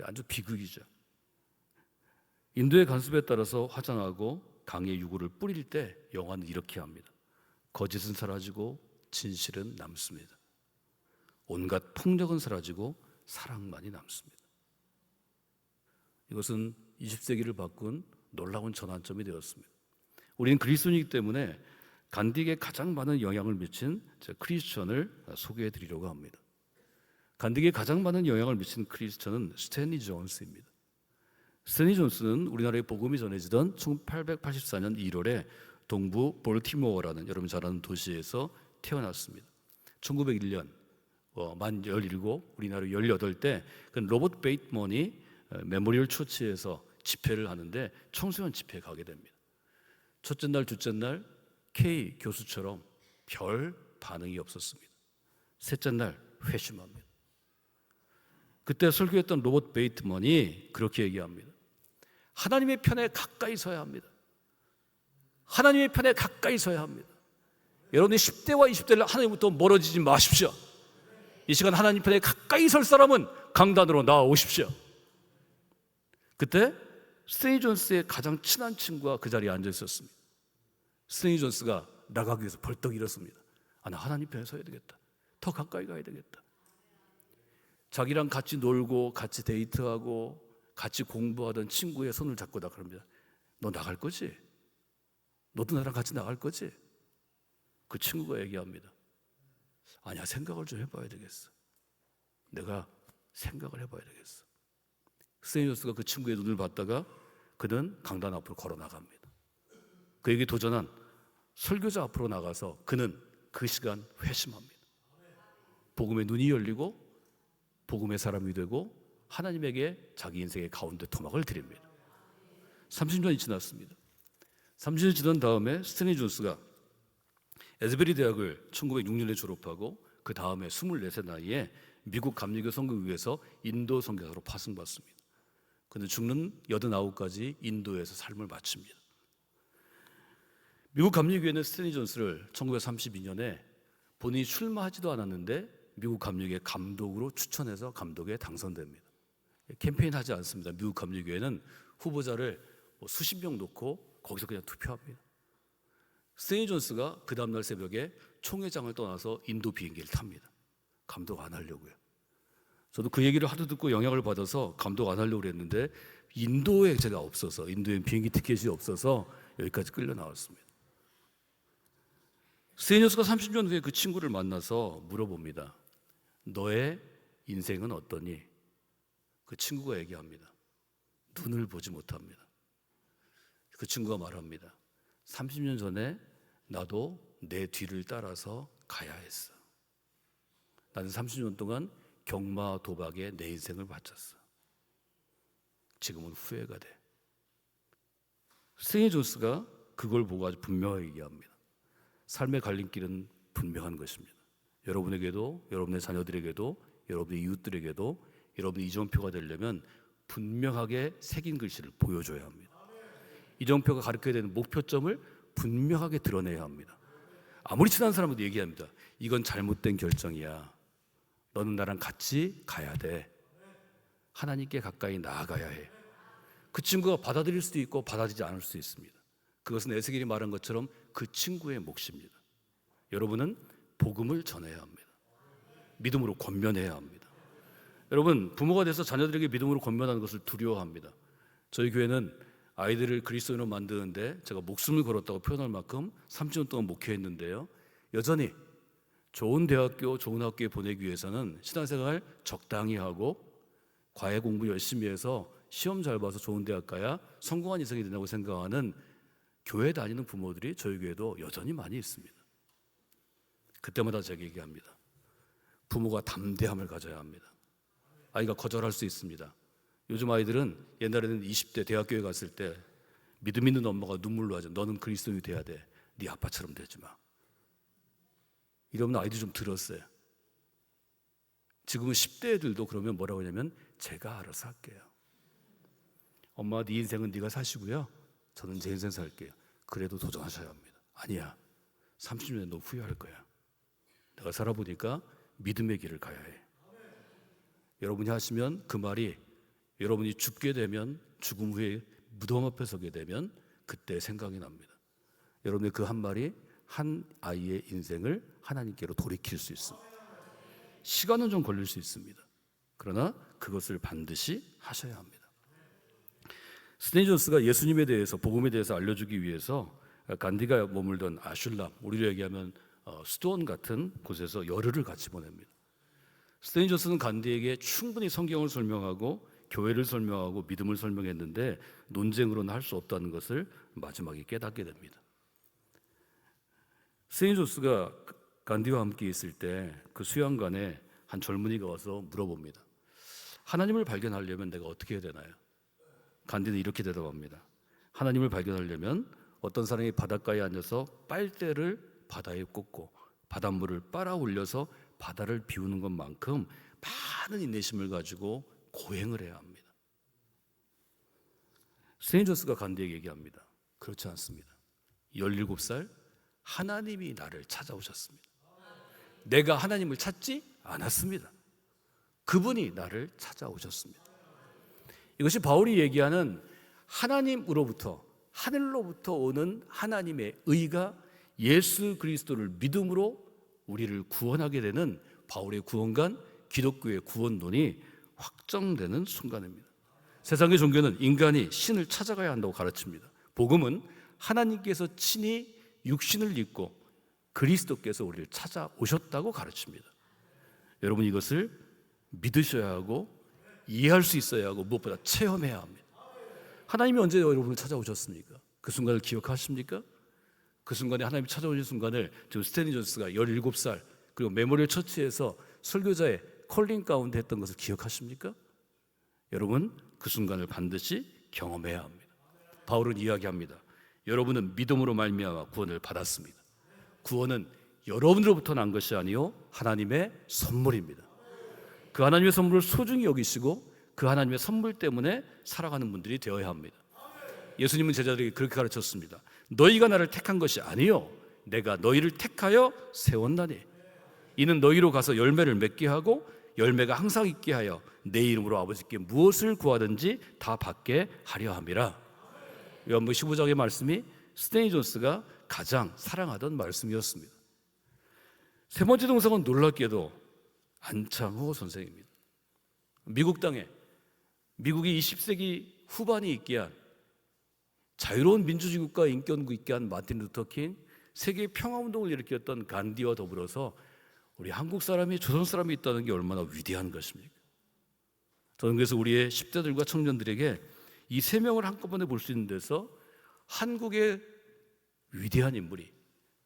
아주 비극이죠. 인도의 간섭에 따라서 화장하고 강의 유골을 뿌릴 때 영화는 이렇게 합니다. 거짓은 사라지고 진실은 남습니다. 온갖 폭력은 사라지고 사랑만이 남습니다. 이것은 20세기를 바꾼 놀라운 전환점이 되었습니다. 우리는 그리스도인이기 때문에 간디에게 가장 많은 영향을 미친 크리스천을 소개해 드리려고 합니다. 간디에게 가장 많은 영향을 미친 크리스천은 스탠리 존스입니다. 스탠리 존스는 우리나라에 복음이 전해지던 1884년 1월에 동부 볼티모어라는 여러분 잘 아는 도시에서 태어났습니다. 1901년 만 17, 우리나라 18때 그 로버트 베이트먼이 메모리얼 처치에서 집회를 하는데 청소년 집회에 가게 됩니다. 첫째 날, 둘째 날 K 교수처럼 별 반응이 없었습니다. 셋째 날 회심합니다. 그때 설교했던 로버트 베이트먼이 그렇게 얘기합니다. 하나님의 편에 가까이 서야 합니다. 하나님의 편에 가까이 서야 합니다. 여러분이 10대와 20대를 하나님부터 멀어지지 마십시오. 이 시간 하나님 편에 가까이 설 사람은 강단으로 나오십시오. 그때 스탠리 존스의 가장 친한 친구가 그 자리에 앉아 있었습니다. 스탠리 존스가 나가기 위해서 벌떡 일었습니다. 나 하나님 편에 서야 되겠다. 더 가까이 가야 되겠다. 자기랑 같이 놀고 같이 데이트하고 같이 공부하던 친구의 손을 잡고 나갑니다. 너 나갈 거지? 너도 나랑 같이 나갈 거지? 그 친구가 얘기합니다. 아니야, 생각을 좀 해봐야 되겠어. 내가 생각을 해봐야 되겠어. 스탠리 존스가 그 친구의 눈을 봤다가 그는 강단 앞으로 걸어 나갑니다. 그에게 도전한 설교자 앞으로 나가서 그는 그 시간 회심합니다. 복음의 눈이 열리고 복음의 사람이 되고 하나님에게 자기 인생의 가운데 토막을 드립니다. 30년이 지났습니다. 30년이 지난 다음에 스탠리 존스가 에즈베리 대학을 1906년에 졸업하고 그 다음에 24세 나이에 미국 감리교 선교회에서 인도 선교사로 파송받습니다. 근데 죽는 89까지 인도에서 삶을 마칩니다. 미국 감리교회는 스탠리 존스를 1932년에 본인이 출마하지도 않았는데 미국 감리교회 감독으로 추천해서 감독에 당선됩니다. 캠페인하지 않습니다. 미국 감리교회는 후보자를 수십 명 놓고 거기서 그냥 투표합니다. 스탠리 존스가 그 다음날 새벽에 총회장을 떠나서 인도 비행기를 탑니다. 감독 안 하려고요. 저도 그 얘기를 하도 듣고 영향을 받아서 감독 안 하려고 했는데 인도에 제가 없어서, 인도에 비행기 티켓이 없어서 여기까지 끌려 나왔습니다. 스탠리 존스가 30년 후에 그 친구를 만나서 물어봅니다. 너의 인생은 어떠니? 그 친구가 얘기합니다. 눈을 보지 못합니다. 그 친구가 말합니다. 30년 전에 나도 내 뒤를 따라서 가야 했어. 나는 30년 동안 경마 도박에 내 인생을 바쳤어. 지금은 후회가 돼. 스탠리 존스가 그걸 보고 아주 분명하게 얘기합니다. 삶의 갈림길은 분명한 것입니다. 여러분에게도, 여러분의 자녀들에게도, 여러분의 이웃들에게도 여러분이 이정표가 되려면 분명하게 새긴 글씨를 보여줘야 합니다. 이정표가 가르쳐야 되는 목표점을 분명하게 드러내야 합니다. 아무리 친한 사람도 얘기합니다. 이건 잘못된 결정이야. 너는 나랑 같이 가야 돼. 하나님께 가까이 나아가야 해. 그 친구가 받아들일 수도 있고 받아들이지 않을 수도 있습니다. 그것은 에스겔이 말한 것처럼 그 친구의 몫입니다. 여러분은 복음을 전해야 합니다. 믿음으로 권면해야 합니다. 여러분, 부모가 돼서 자녀들에게 믿음으로 권면하는 것을 두려워합니다. 저희 교회는 아이들을 그리스도인으로 만드는데 제가 목숨을 걸었다고 표현할 만큼 30년 동안 목회했는데요. 여전히 좋은 대학교, 좋은 학교에 보내기 위해서는 신앙생활 적당히 하고 과외 공부 열심히 해서 시험 잘 봐서 좋은 대학 가야 성공한 인생이 된다고 생각하는 교회 다니는 부모들이 저희 교회도 여전히 많이 있습니다. 그때마다 제가 얘기합니다. 부모가 담대함을 가져야 합니다. 아이가 거절할 수 있습니다. 요즘 아이들은 옛날에는 20대 대학교에 갔을 때 믿음 있는 엄마가 눈물로 하죠. 너는 그리스도인이 돼야 돼. 네 아빠처럼 되지 마. 이러면 아이들이 좀 들었어요. 지금은 10대 애들도 그러면 뭐라고 하냐면 제가 알아서 할게요. 엄마 네 인생은 네가 사시고요. 저는 제 인생 살게요. 그래도 도전하셔야 합니다. 아니야. 30년에 너 후회할 거야. 내가 살아보니까 믿음의 길을 가야 해. 여러분이 하시면 그 말이 여러분이 죽게 되면 죽음 후에 무덤 앞에 서게 되면 그때 생각이 납니다. 여러분의 그 한 말이 한 아이의 인생을 하나님께로 돌이킬 수 있습니다. 시간은 좀 걸릴 수 있습니다. 그러나 그것을 반드시 하셔야 합니다. 스탠리 존스가 예수님에 대해서, 복음에 대해서 알려주기 위해서 간디가 머물던 아슐람, 우리로 얘기하면 수도원 같은 곳에서 열흘을 같이 보냅니다. 스탠리 존스는 간디에게 충분히 성경을 설명하고 교회를 설명하고 믿음을 설명했는데 논쟁으로는 할 수 없다는 것을 마지막에 깨닫게 됩니다. 스탠리 존스가 간디와 함께 있을 때 그 수양관에 한 젊은이가 와서 물어봅니다. 하나님을 발견하려면 내가 어떻게 해야 되나요? 간디는 이렇게 대답합니다. 하나님을 발견하려면 어떤 사람이 바닷가에 앉아서 빨대를 바다에 꽂고 바닷물을 빨아 올려서 바다를 비우는 것만큼 많은 인내심을 가지고 고행을 해야 합니다. 스탠리 존스가 간디에게 얘기합니다. 그렇지 않습니다. 17살 하나님이 나를 찾아오셨습니다. 내가 하나님을 찾지 않았습니다. 그분이 나를 찾아오셨습니다. 이것이 바울이 얘기하는 하나님으로부터, 하늘로부터 오는 하나님의 의가 예수 그리스도를 믿음으로 우리를 구원하게 되는 바울의 구원관, 기독교의 구원론이 확정되는 순간입니다. 세상의 종교는 인간이 신을 찾아가야 한다고 가르칩니다. 복음은 하나님께서 친히 육신을 입고 그리스도께서 우리를 찾아오셨다고 가르칩니다. 여러분 이것을 믿으셔야 하고 이해할 수 있어야 하고 무엇보다 체험해야 합니다. 하나님이 언제 여러분을 찾아오셨습니까? 그 순간을 기억하십니까? 그 순간에 하나님이 찾아오신 순간을 지금 스탠리 존스가 17살 그리고 메모리얼 처치에서 설교자의 컬링 가운데 했던 것을 기억하십니까? 여러분 그 순간을 반드시 경험해야 합니다. 바울은 이야기합니다. 여러분은 믿음으로 말미암아 구원을 받았습니다. 구원은 여러분으로부터 난 것이 아니요 하나님의 선물입니다. 그 하나님의 선물을 소중히 여기시고 그 하나님의 선물 때문에 살아가는 분들이 되어야 합니다. 예수님은 제자들에게 그렇게 가르쳤습니다. 너희가 나를 택한 것이 아니요 내가 너희를 택하여 세웠나니 이는 너희로 가서 열매를 맺게 하고 열매가 항상 있게 하여 내 이름으로 아버지께 무엇을 구하든지 다 받게 하려 함이라. 요한복음 15장의 말씀이 스테니 존스가 가장 사랑하던 말씀이었습니다. 세 번째 동상은 놀랍게도 안창호 선생입니다. 미국 땅에 미국이 20세기 후반이 있게 한 자유로운 민주주의 국가 인권국 있게 한 마틴 루터 킹, 세계 평화운동을 일으켰던 간디와 더불어서 우리 한국 사람이 조선 사람이 있다는 게 얼마나 위대한 것입니까? 저는 그래서 우리의 10대들과 청년들에게 이 세 명을 한꺼번에 볼 수 있는 데서 한국의 위대한 인물이,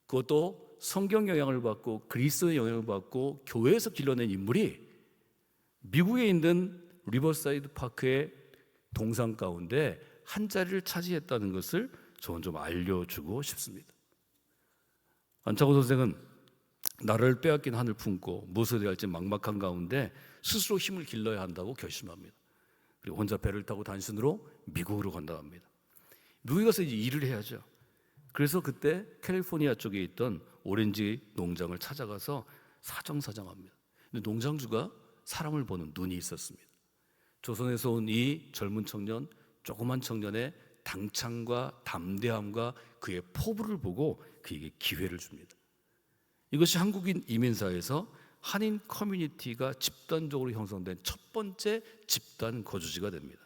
그것도 성경 영향을 받고 그리스도의 영향을 받고 교회에서 길러낸 인물이 미국에 있는 리버사이드 파크의 동상 가운데 한 자리를 차지했다는 것을 저는 좀 알려주고 싶습니다. 안창호 선생은 나라를 빼앗긴 한을 품고 무엇을 해야 할지 막막한 가운데 스스로 힘을 길러야 한다고 결심합니다. 그리고 혼자 배를 타고 단신으로 미국으로 간다고 합니다. 미국에 가서 이제 일을 해야죠. 그래서 그때 캘리포니아 쪽에 있던 오렌지 농장을 찾아가서 사정사정합니다. 근데 농장주가 사람을 보는 눈이 있었습니다. 조선에서 온 이 젊은 청년, 조그만 청년의 당찬과 담대함과 그의 포부를 보고 그에게 기회를 줍니다. 이것이 한국인 이민사회에서 한인 커뮤니티가 집단적으로 형성된 첫 번째 집단 거주지가 됩니다.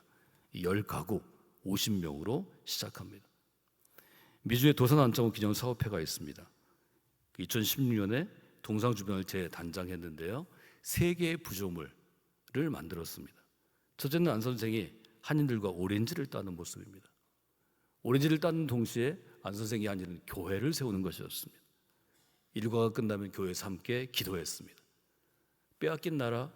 10가구 50명으로 시작합니다. 미주에 도산 안창호 기념 사업회가 있습니다. 2016년에 동상 주변을 재단장했는데요. 3개의 구조물을 만들었습니다. 첫째는 안 선생이 한인들과 오렌지를 따는 모습입니다. 오렌지를 따는 동시에 안 선생이 한 일은 교회를 세우는 것이었습니다. 일과가 끝나면 교회에서 함께 기도했습니다. 빼앗긴 나라,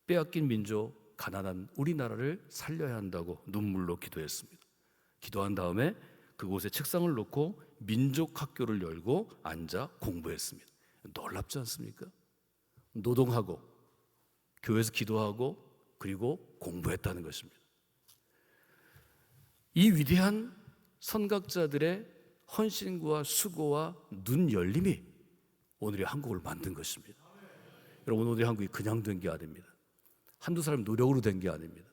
빼앗긴 민족, 가난한 우리나라를 살려야 한다고 눈물로 기도했습니다. 기도한 다음에 그곳에 책상을 놓고 민족 학교를 열고 앉아 공부했습니다. 놀랍지 않습니까? 노동하고 교회에서 기도하고 그리고 공부했다는 것입니다. 이 위대한 선각자들의 헌신과 수고와 눈 열림이 오늘의 한국을 만든 것입니다. 여러분, 오늘의 한국이 그냥 된 게 아닙니다. 한두 사람 노력으로 된 게 아닙니다.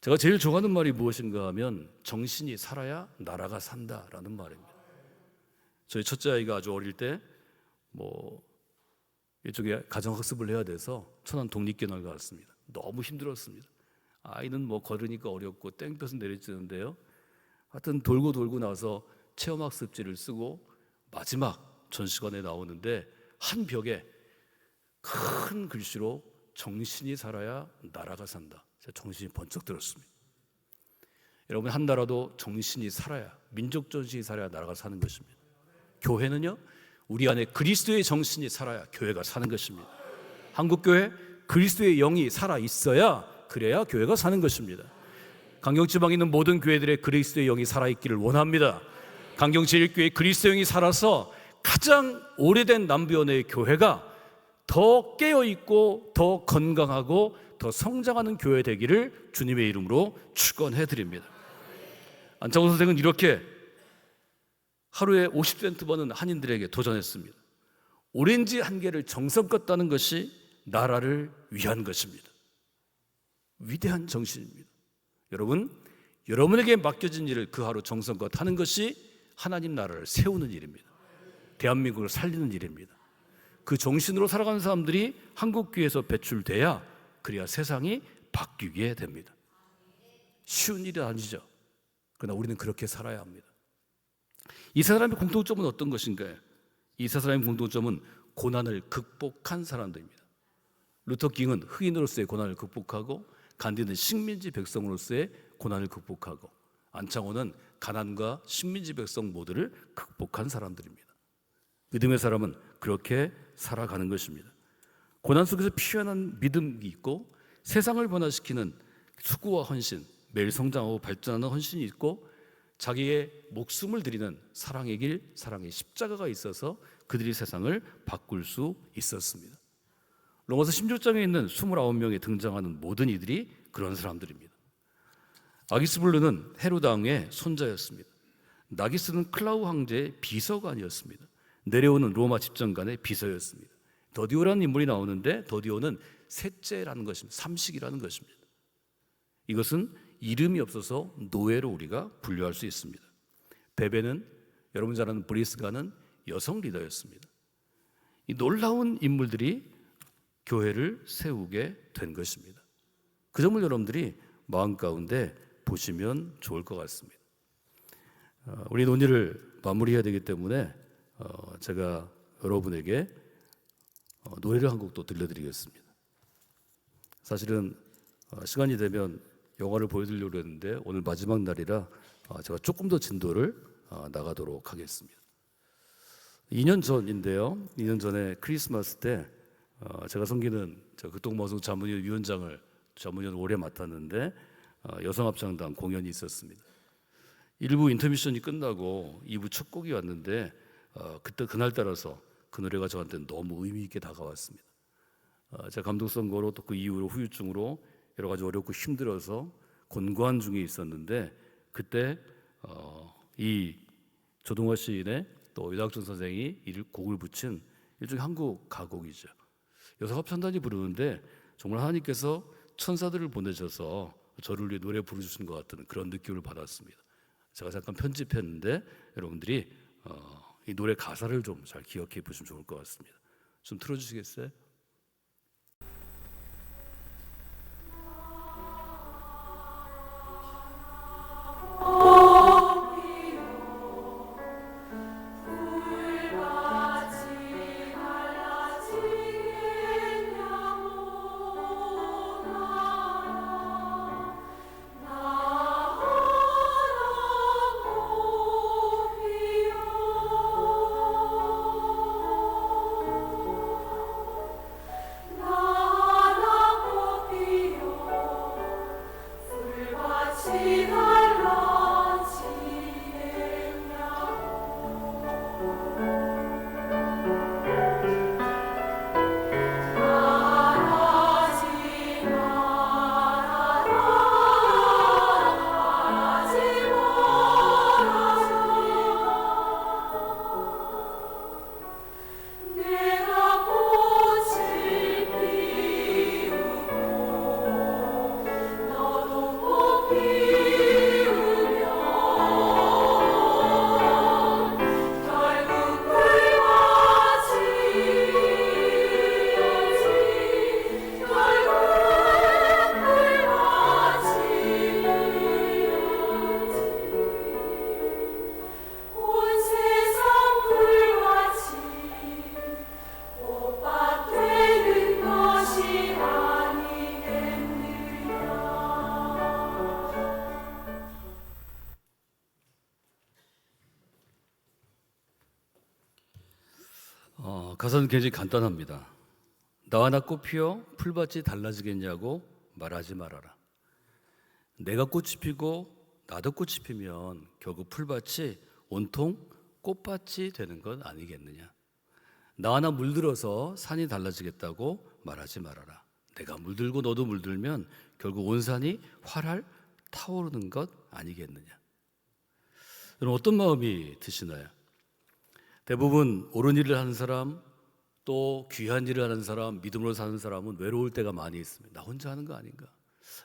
제가 제일 좋아하는 말이 무엇인가 하면 정신이 살아야 나라가 산다라는 말입니다. 저희 첫째 아이가 아주 어릴 때 이쪽에 가정학습을 해야 돼서 천안 독립견을 갔습니다. 너무 힘들었습니다. 아이는 걸으니까 어렵고 땡볕은 내리쬐는데요. 하여튼 돌고 나서 체험학습지를 쓰고 마지막 전시관에 나오는데 한 벽에 큰 글씨로 정신이 살아야 나라가 산다. 제가 정신이 번쩍 들었습니다. 여러분, 한 나라도 정신이 살아야, 민족 정신이 살아야 나라가 사는 것입니다. 교회는요, 우리 안에 그리스도의 정신이 살아야 교회가 사는 것입니다. 한국교회 그리스도의 영이 살아 있어야, 그래야 교회가 사는 것입니다. 강경지방에 있는 모든 교회들의 그리스도의 영이 살아있기를 원합니다. 강경제일교회 그리스도의 영이 살아서 가장 오래된 남부연의 교회가 더 깨어있고 더 건강하고 더 성장하는 교회 되기를 주님의 이름으로 축원해 드립니다. 안창호 선생은 이렇게 하루에 50센트 버는 한인들에게 도전했습니다. 오렌지 한 개를 정성껏 따는 것이 나라를 위한 것입니다. 위대한 정신입니다. 여러분, 여러분에게 맡겨진 일을 그 하루 정성껏 하는 것이 하나님 나라를 세우는 일입니다. 대한민국을 살리는 일입니다. 그 정신으로 살아가는 사람들이 한국교회에서 배출돼야, 그래야 세상이 바뀌게 됩니다. 쉬운 일이 아니죠. 그러나 우리는 그렇게 살아야 합니다. 이 세 사람의 공통점은 어떤 것인가요? 이 세 사람의 공통점은 고난을 극복한 사람들입니다. 루터 킹은 흑인으로서의 고난을 극복하고, 간디는 식민지 백성으로서의 고난을 극복하고, 안창호는 가난과 식민지 백성 모두를 극복한 사람들입니다. 믿음의 사람은 그렇게 살아가는 것입니다. 고난 속에서 피어난 믿음이 있고, 세상을 변화시키는 수고와 헌신, 매일 성장하고 발전하는 헌신이 있고, 자기의 목숨을 드리는 사랑의 길, 사랑의 십자가가 있어서 그들이 세상을 바꿀 수 있었습니다. 로마서 16장에 있는 29명에 등장하는 모든 이들이 그런 사람들입니다. 아기스블루는 헤로드 왕의 손자였습니다. 나기스는 클라우 황제의 비서관이었습니다. 네레오는 로마 집정관의 비서였습니다. 더디오라는 인물이 나오는데 더디오는 셋째라는 것입니다. 삼식이라는 것입니다. 이것은 이름이 없어서 노예로 우리가 분류할 수 있습니다. 베베는 여러분 잘 아는 브리스가는 여성 리더였습니다. 이 놀라운 인물들이 교회를 세우게 된 것입니다. 그 점을 여러분들이 마음 가운데 보시면 좋을 것 같습니다. 우리 논의를 마무리해야 되기 때문에 제가 여러분에게 노래를 한 곡 또 들려드리겠습니다. 사실은 시간이 되면 영화를 보여드리려고 했는데 오늘 마지막 날이라 제가 조금 더 진도를 나가도록 하겠습니다. 2년 전인데요. 2년 전에 크리스마스 때 제가 섬기는 극동방송 자문위원 위원장을 오래 맡았는데 여성합창단 공연이 있었습니다. 1부 인터미션이 끝나고 2부 첫 곡이 왔는데 그날 따라서 그 노래가 저한테는 너무 의미 있게 다가왔습니다. 제가 감독 선거로 또 그 이후로 후유증으로 여러 가지 어렵고 힘들어서 곤고한 중에 있었는데 그때 이 조동화 시인의 또 유닥준 선생이 이 곡을 붙인 일종의 한국 가곡이죠. 여성합창단이 부르는데 정말 하나님께서 천사들을 보내셔서 저를 위해 노래 부르주신 것 같은 그런 느낌을 받았습니다. 제가 잠깐 편집했는데 여러분들이 이 노래 가사를 좀 잘 기억해 보시면 좋을 것 같습니다. 좀 틀어주시겠어요? 가사는 굉장히 간단합니다. 나와 나 꽃 피어 풀밭이 달라지겠냐고 말하지 말아라. 내가 꽃이 피고 나도 꽃이 피면 결국 풀밭이 온통 꽃밭이 되는 건 아니겠느냐. 나와 나 물들어서 산이 달라지겠다고 말하지 말아라. 내가 물들고 너도 물들면 결국 온 산이 활활 타오르는 것 아니겠느냐. 여러분 어떤 마음이 드시나요? 대부분 옳은 일을 하는 사람, 또 귀한 일을 하는 사람, 믿음으로 사는 사람은 외로울 때가 많이 있습니다. 나 혼자 하는 거 아닌가?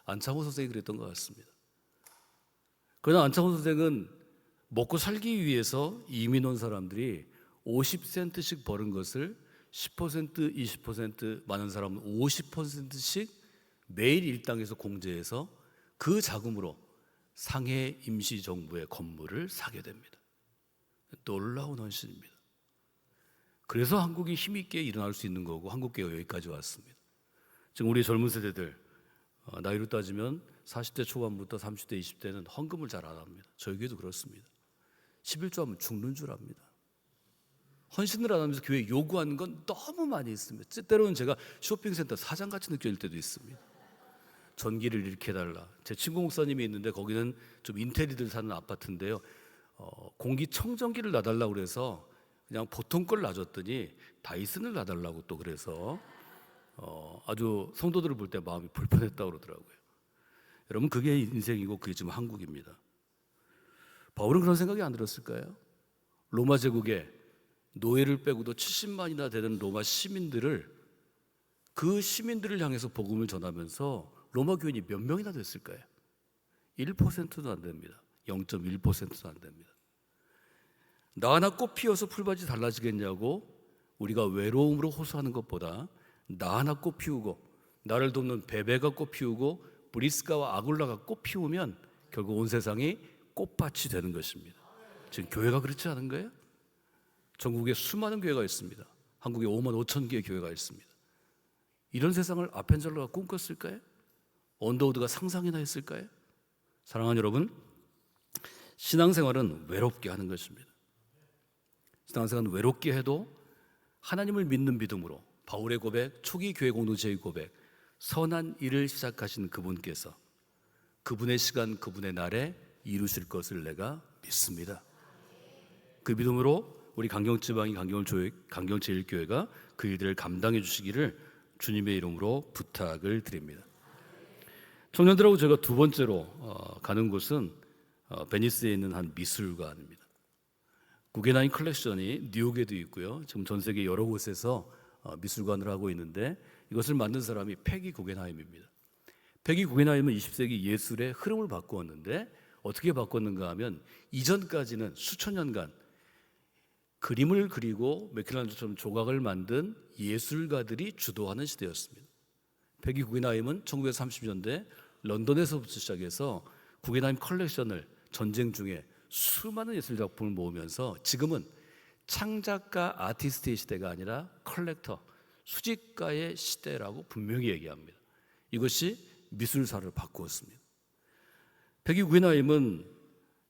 안창호 선생이 그랬던 것 같습니다. 그러나 안창호 선생은 먹고 살기 위해서 이민 온 사람들이 50센트씩 버는 것을 10%, 20% 많은 사람은 50%씩 매일 일당에서 공제해서 그 자금으로 상해 임시정부의 건물을 사게 됩니다. 놀라운 헌신입니다. 그래서 한국이 힘있게 일어날 수 있는 거고 한국교회가 여기까지 왔습니다. 지금 우리 젊은 세대들 나이로 따지면 40대 초반부터 30대, 20대는 헌금을 잘 안 합니다. 저희 교회도 그렇습니다. 11조 하면 죽는 줄 압니다. 헌신을 안 하면서 교회에 요구하는 건 너무 많이 있습니다. 때로는 제가 쇼핑센터 사장같이 느껴질 때도 있습니다. 전기를 이렇게 해달라. 제 친구 목사님이 있는데 거기는 좀 인테리들 사는 아파트인데요. 공기청정기를 놔달라고 그래서 그냥 보통 걸 놔줬더니 다이슨을 놔달라고 또 그래서 아주 성도들을 볼 때 마음이 불편했다고 그러더라고요. 여러분, 그게 인생이고 그게 지금 한국입니다. 바울은 그런 생각이 안 들었을까요? 로마 제국에 노예를 빼고도 70만이나 되는 로마 시민들을, 그 시민들을 향해서 복음을 전하면서 로마 교인이 몇 명이나 됐을까요? 1%도 안 됩니다. 0.1%도 안 됩니다. 나 하나 꽃 피어서 풀밭이 달라지겠냐고 우리가 외로움으로 호소하는 것보다 나 하나 꽃 피우고 나를 돕는 베베가 꽃 피우고 브리스가와 아굴라가 꽃 피우면 결국 온 세상이 꽃밭이 되는 것입니다. 지금 교회가 그렇지 않은 거예요? 전국에 수많은 교회가 있습니다. 한국에 5만 5천 개의 교회가 있습니다. 이런 세상을 아펜젤러가 꿈꿨을까요? 언더우드가 상상이나 했을까요? 사랑하는 여러분, 신앙생활은 외롭게 하는 것입니다. 신앙생활은 외롭게 해도 하나님을 믿는 믿음으로, 바울의 고백, 초기 교회 공동체의 고백, 선한 일을 시작하신 그분께서 그분의 시간, 그분의 날에 이루실 것을 내가 믿습니다. 그 믿음으로 우리 강경지방이 강경제일교회가 그 일들을 감당해 주시기를 주님의 이름으로 부탁을 드립니다. 청년들하고 제가 두 번째로 가는 곳은 베니스에 있는 한 미술관입니다. 구겐하임 컬렉션이 뉴욕에도 있고요. 지금 전 세계 여러 곳에서 미술관을 하고 있는데, 이것을 만든 사람이 패기 구겐하임입니다. 패기 구겐하임은 20세기 예술의 흐름을 바꾸었는데, 어떻게 바꿨는가 하면 이전까지는 수천 년간 그림을 그리고 미켈란젤로처럼 조각을 만든 예술가들이 주도하는 시대였습니다. 패기 구겐하임은 1930년대 런던에서부터 시작해서 구겐하임 컬렉션을 전쟁 중에 수많은 예술 작품을 모으면서 지금은 창작가 아티스트의 시대가 아니라 컬렉터, 수집가의 시대라고 분명히 얘기합니다. 이것이 미술사를 바꾸었습니다. 패기 구겐하임은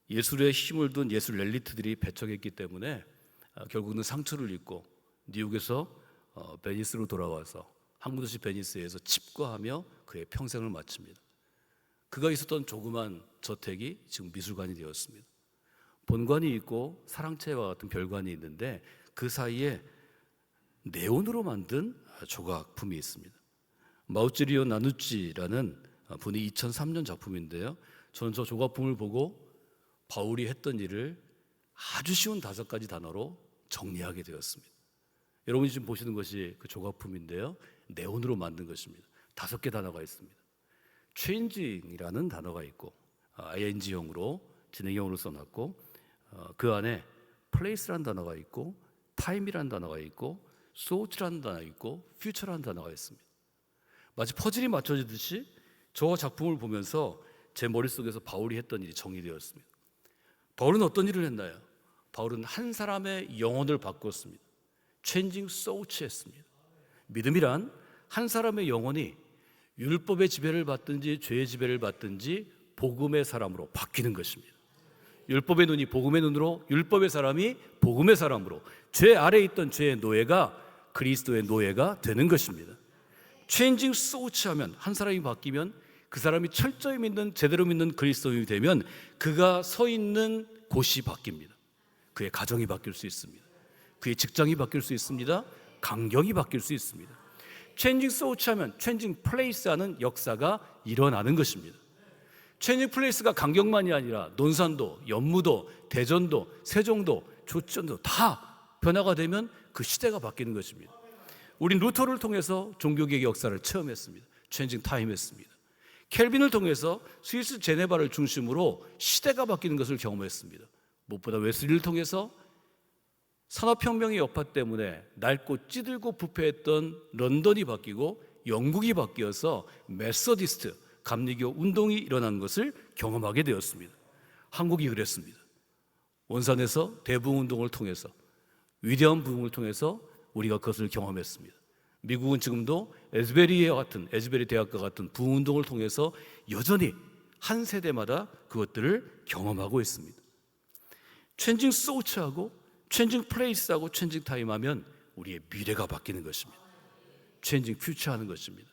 예술에 힘을 둔 예술 엘리트들이 배척했기 때문에 결국은 상처를 입고 뉴욕에서 베니스로 돌아와서 항구도시 베니스에서 칩과하며 그의 평생을 마칩니다. 그가 있었던 조그만 저택이 지금 미술관이 되었습니다. 본관이 있고 사랑채와 같은 별관이 있는데 그 사이에 네온으로 만든 조각품이 있습니다. 마우찌리오 나누찌라는 분이 2003년 작품인데요. 저는 저 조각품을 보고 바울이 했던 일을 아주 쉬운 5가지 단어로 정리하게 되었습니다. 여러분이 지금 보시는 것이 그 조각품인데요. 네온으로 만든 것입니다. 5개 단어가 있습니다. 체인징이라는 단어가 있고 ing형으로 진행형으로 써놨고, 그 안에 place라는 단어가 있고 time이라는 단어가 있고 thought라는 단어가 있고 future라는 단어가 있습니다. 마치 퍼즐이 맞춰지듯이 저 작품을 보면서 제 머릿속에서 바울이 했던 일이 정리되었습니다. 바울은 어떤 일을 했나요? 바울은 한 사람의 영혼을 바꾸었습니다. changing thoughts 했습니다. 믿음이란 한 사람의 영혼이 율법의 지배를 받든지 죄의 지배를 받든지 복음의 사람으로 바뀌는 것입니다. 율법의 눈이 복음의 눈으로, 율법의 사람이 복음의 사람으로, 죄 아래에 있던 죄의 노예가 그리스도의 노예가 되는 것입니다. changing thoughts 하면 한 사람이 바뀌면 그 사람이 철저히 믿는, 제대로 믿는 그리스도인이 되면 그가 서 있는 곳이 바뀝니다. 그의 가정이 바뀔 수 있습니다. 그의 직장이 바뀔 수 있습니다. 강경이 바뀔 수 있습니다. changing thoughts 하면 changing place 하는 역사가 일어나는 것입니다. changing place가 강경만이 아니라 논산도, 연무도, 대전도, 세종도, 조천도 다 변화가 되면 그 시대가 바뀌는 것입니다. 우린 루터를 통해서 종교개혁 역사를 체험했습니다. changing time 했습니다. 켈빈을 통해서 스위스 제네바를 중심으로 시대가 바뀌는 것을 경험했습니다. 무엇보다 웨슬리를 통해서 산업혁명의 여파 때문에 낡고 찌들고 부패했던 런던이 바뀌고 영국이 바뀌어서 메소디스트, 감리교 운동이 일어난 것을 경험하게 되었습니다. 한국이 그랬습니다. 원산에서 대부흥운동을 통해서, 위대한 부흥을 통해서 우리가 그것을 경험했습니다. 미국은 지금도 에즈베리 대학과 같은 부흥운동을 통해서 여전히 한 세대마다 그것들을 경험하고 있습니다. changing thoughts하고 changing place하고 changing time 하면 우리의 미래가 바뀌는 것입니다. changing future 하는 것입니다.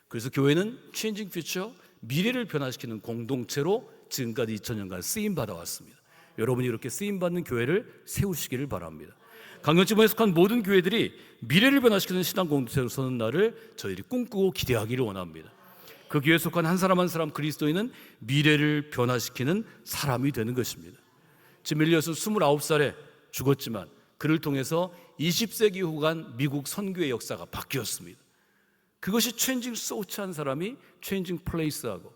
그래서 교회는 changing future, 미래를 변화시키는 공동체로 지금까지 2000년간 쓰임받아 왔습니다. 여러분이 이렇게 쓰임받는 교회를 세우시기를 바랍니다. 강경지부에 속한 모든 교회들이 미래를 변화시키는 신앙 공동체로 서는 날을 저희들이 꿈꾸고 기대하기를 원합니다. 그 교회에 속한 한 사람 한 사람 그리스도인은 미래를 변화시키는 사람이 되는 것입니다. 짐 밀리엇은 29살에 죽었지만 그를 통해서 20세기 후간 미국 선교의 역사가 바뀌었습니다. 그것이 체인징 소치 한 사람이 체인징 플레이스하고,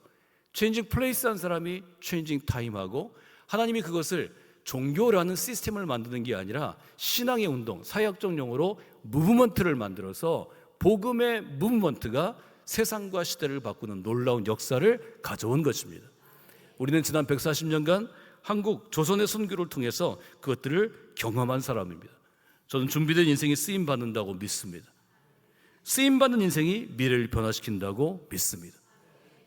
체인징 플레이스 한 사람이 체인징 타임하고, 하나님이 그것을 종교라는 시스템을 만드는 게 아니라 신앙의 운동, 사회학적 용어로 무브먼트를 만들어서 복음의 무브먼트가 세상과 시대를 바꾸는 놀라운 역사를 가져온 것입니다. 우리는 지난 140년간 한국 조선의 선교를 통해서 그것들을 경험한 사람입니다. 저는 준비된 인생이 쓰임받는다고 믿습니다. 쓰임받는 인생이 미래를 변화시킨다고 믿습니다.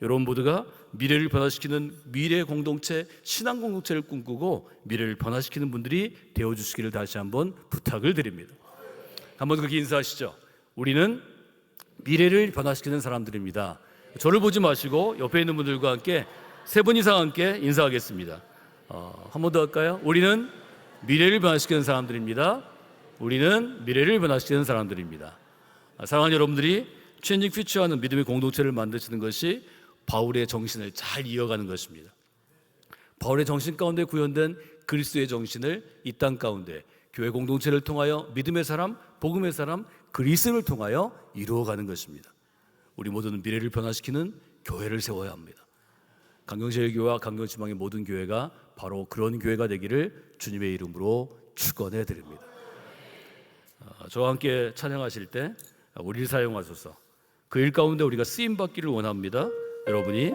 여러분 모두가 미래를 변화시키는 미래 공동체, 신앙 공동체를 꿈꾸고 미래를 변화시키는 분들이 되어주시기를 다시 한번 부탁을 드립니다. 한번 그렇게 인사하시죠. 우리는 미래를 변화시키는 사람들입니다. 저를 보지 마시고 옆에 있는 분들과 함께 3분 이상 함께 인사하겠습니다. 한 번 더 할까요? 우리는 미래를 변화시키는 사람들입니다. 우리는 미래를 변화시키는 사람들입니다. 사랑하는 여러분들이 체인징 퓨처하는 믿음의 공동체를 만드시는 것이 바울의 정신을 잘 이어가는 것입니다. 바울의 정신 가운데 구현된 그리스도의 정신을 이 땅 가운데 교회 공동체를 통하여 믿음의 사람, 복음의 사람, 그리스도를 통하여 이루어가는 것입니다. 우리 모두는 미래를 변화시키는 교회를 세워야 합니다. 강경제일교회와 강경지방의 모든 교회가 바로 그런 교회가 되기를 주님의 이름으로 축원해 드립니다. 저와 함께 찬양하실 때 우리를 사용하소서. 그 일 가운데 우리가 쓰임받기를 원합니다. 여러분이